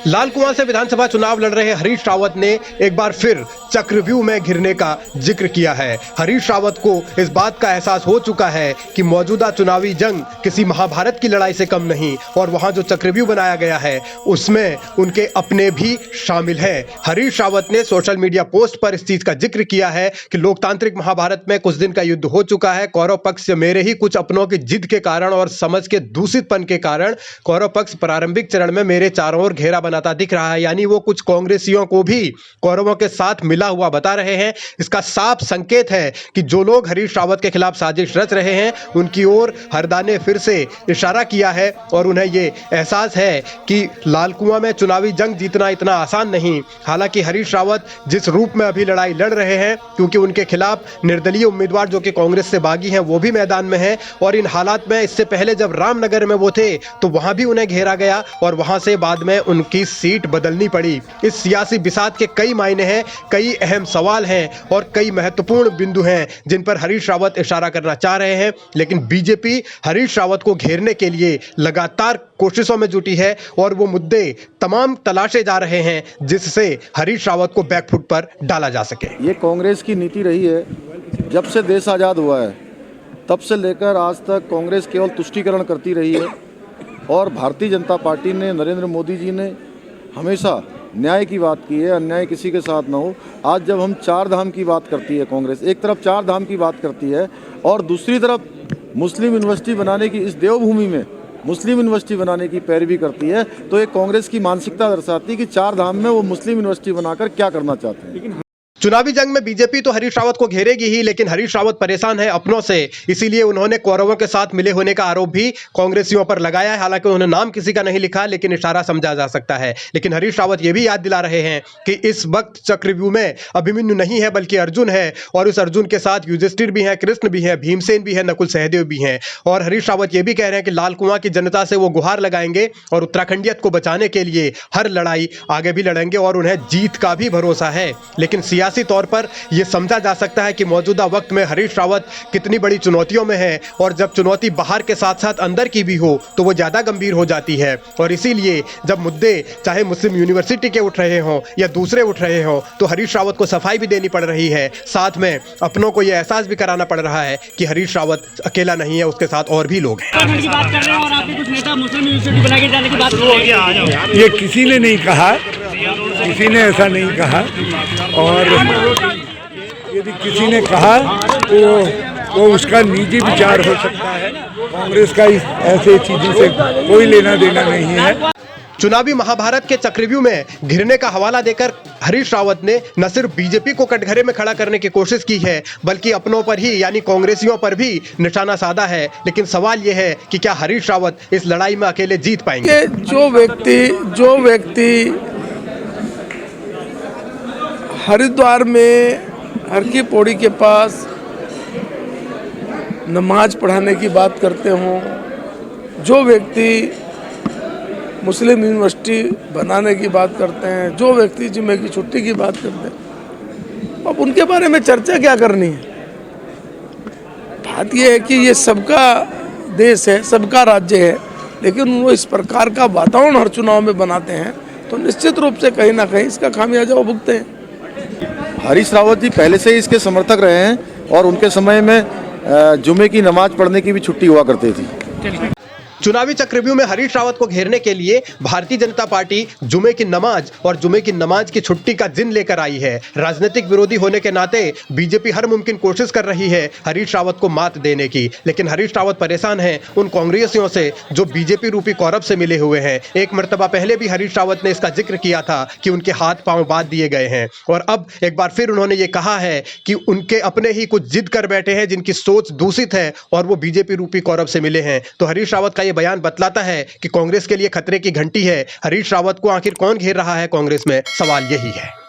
लाल कुआं से विधानसभा चुनाव लड़ रहे हरीश रावत ने एक बार फिर चक्रव्यूह में घिरने का जिक्र किया है। हरीश रावत को इस बात का एहसास हो चुका है कि मौजूदा चुनावी जंग किसी महाभारत की लड़ाई से कम नहीं और वहां जो चक्रव्यूह बनाया गया है उसमें उनके अपने भी शामिल हैं। हरीश रावत ने सोशल मीडिया पोस्ट पर इस चीज का जिक्र किया है कि लोकतांत्रिक महाभारत में कुछ दिन का युद्ध हो चुका है। कौरव पक्ष से मेरे ही कुछ अपनों की जिद के कारण और समझ के दूषितपन के कारण कौरव पक्ष प्रारंभिक चरण में मेरे चारों ओर घेरा बनाता दिख रहा है। यानी वो कुछ कांग्रेसियों को भी कौरवों के साथ मिला हुआ बता रहे हैं। इसका साफ संकेत है कि जो लोग हरीश रावत के खिलाफ साजिश रच रहे हैं उनकी ओर हरदा ने फिर से इशारा किया है और उन्हें ये एहसास है कि लाल कुआं में चुनावी जंग जीतना इतना आसान नहीं। हालांकि हरीश रावत जिस रूप में अभी लड़ाई लड़ रहे हैं, क्योंकि उनके खिलाफ निर्दलीय उम्मीदवार जो कि कांग्रेस से बागी हैं वो भी मैदान में है और इन हालात में इससे पहले जब रामनगर में वो थे तो वहां भी उन्हें घेरा गया और वहां से बाद में उनकी सीट बदलनी पड़ी। इस सियासी बिसात के कई मायने हैं, कई अहम सवाल हैं और कई महत्वपूर्ण बिंदु हैं जिन पर हरीश रावत इशारा करना चाह रहे हैं। लेकिन बीजेपी हरीश रावत को घेरने के लिए लगातार कोशिशों में जुटी है और वो मुद्दे तमाम तलाशे जा रहे हैं जिससे हरीश रावत को बैकफुट पर डाला जा सके। ये कांग्रेस की नीति रही है। जब से देश आज़ाद हुआ है तब से लेकर आज तक कांग्रेस केवल तुष्टीकरण करती रही है और भारतीय जनता पार्टी ने, नरेंद्र मोदी जी ने हमेशा न्याय की बात की है, अन्याय किसी के साथ ना हो। आज जब हम चार धाम की बात करती है कांग्रेस, एक तरफ चार धाम की बात करती है और दूसरी तरफ मुस्लिम यूनिवर्सिटी बनाने की, इस देवभूमि में मुस्लिम यूनिवर्सिटी बनाने की पैरवी करती है, तो एक कांग्रेस की मानसिकता दर्शाती है कि चार धाम में वो मुस्लिम यूनिवर्सिटी बनाकर क्या करना चाहते हैं। चुनावी जंग में बीजेपी तो हरीश रावत को घेरेगी ही, लेकिन हरीश रावत परेशान है अपनों से, इसीलिए उन्होंने कौरवों के साथ मिले होने का आरोप भी कांग्रेसियों पर लगाया है। हालांकि उन्होंने नाम किसी का नहीं लिखा, लेकिन इशारा समझा जा सकता है। लेकिन हरीश रावत यह भी याद दिला रहे हैं कि इस वक्त चक्रव्यूह में अभिमन्यु नहीं है बल्कि अर्जुन है और उस अर्जुन के साथ युधिष्ठिर भी है, कृष्ण भी है, भीमसेन भी है, नकुल सहदेव भी हैं। और हरीश रावत यह भी कह रहे हैं कि लाल कुआं की जनता से वो गुहार लगाएंगे और उत्तराखंडियत को बचाने के लिए हर लड़ाई आगे भी लड़ेंगे और उन्हें जीत का भी भरोसा है। लेकिन सियासी तौर पर यह समझा जा सकता है कि मौजूदा वक्त में हरीश रावत कितनी बड़ी चुनौतियों में है और जब चुनौती बाहर के साथ साथ अंदर की भी हो तो वो ज्यादा गंभीर हो जाती है। और इसीलिए जब मुद्दे चाहे मुस्लिम यूनिवर्सिटी के उठ रहे हों या दूसरे उठ रहे हों तो हरीश रावत को सफाई भी देनी पड़ रही है। साथ में अपनों को यह एहसास भी कराना पड़ रहा है कि हरीश रावत अकेला नहीं है, उसके साथ और भी लोग हैं। ये किसी ने नहीं कहा, किसी ने ऐसा नहीं कहा और यदि किसी ने कहा तो उसका निजी विचार हो सकता है। कांग्रेस का इस ऐसे चीजों से कोई लेना देना नहीं है। चुनावी महाभारत के चक्रव्यूह में घिरने का हवाला देकर हरीश रावत ने न सिर्फ बीजेपी को कटघरे में खड़ा करने की कोशिश की है बल्कि अपनों पर ही यानी कांग्रेसियों पर भी निशाना साधा है। लेकिन सवाल यह है कि क्या हरीश रावत इस लड़ाई में अकेले जीत पाएंगे? जो व्यक्ति हरिद्वार में हर की पौड़ी के पास नमाज पढ़ाने की बात करते हों, जो व्यक्ति मुस्लिम यूनिवर्सिटी बनाने की बात करते हैं, जो व्यक्ति जुम्मे की छुट्टी की बात करते हैं, अब उनके बारे में चर्चा क्या करनी है? बात यह है कि ये सबका देश है, सबका राज्य है, लेकिन वो इस प्रकार का वातावरण हर चुनाव में बनाते हैं तो निश्चित रूप से कहीं ना कहीं इसका खामियाजा वो भुगते हैं। हरीश रावत जी पहले से ही इसके समर्थक रहे हैं और उनके समय में जुमे की नमाज पढ़ने की भी छुट्टी हुआ करती थी। चुनावी चक्रव्यूह में हरीश रावत को घेरने के लिए भारतीय जनता पार्टी जुमे की नमाज और जुमे की नमाज की छुट्टी का जिन लेकर आई है। राजनीतिक विरोधी होने के नाते बीजेपी हर मुमकिन कोशिश कर रही है हरीश रावत को मात देने की, लेकिन हरीश रावत परेशान हैं उन कांग्रेसियों से जो बीजेपी रूपी कौरव से मिले हुए हैं। एक मर्तबा पहले भी हरीश रावत ने इसका जिक्र किया था कि उनके हाथ पांव बांध दिए गए हैं और अब एक बार फिर उन्होंने ये कहा है कि उनके अपने ही कुछ जिद कर बैठे हैं जिनकी सोच दूषित है और वो बीजेपी रूपी कौरव से मिले हैं। तो हरीश रावत का ये बयान बतलाता है कि कांग्रेस के लिए खतरे की घंटी है। हरीश रावत को आखिर कौन घेर रहा है कांग्रेस में, सवाल यही है।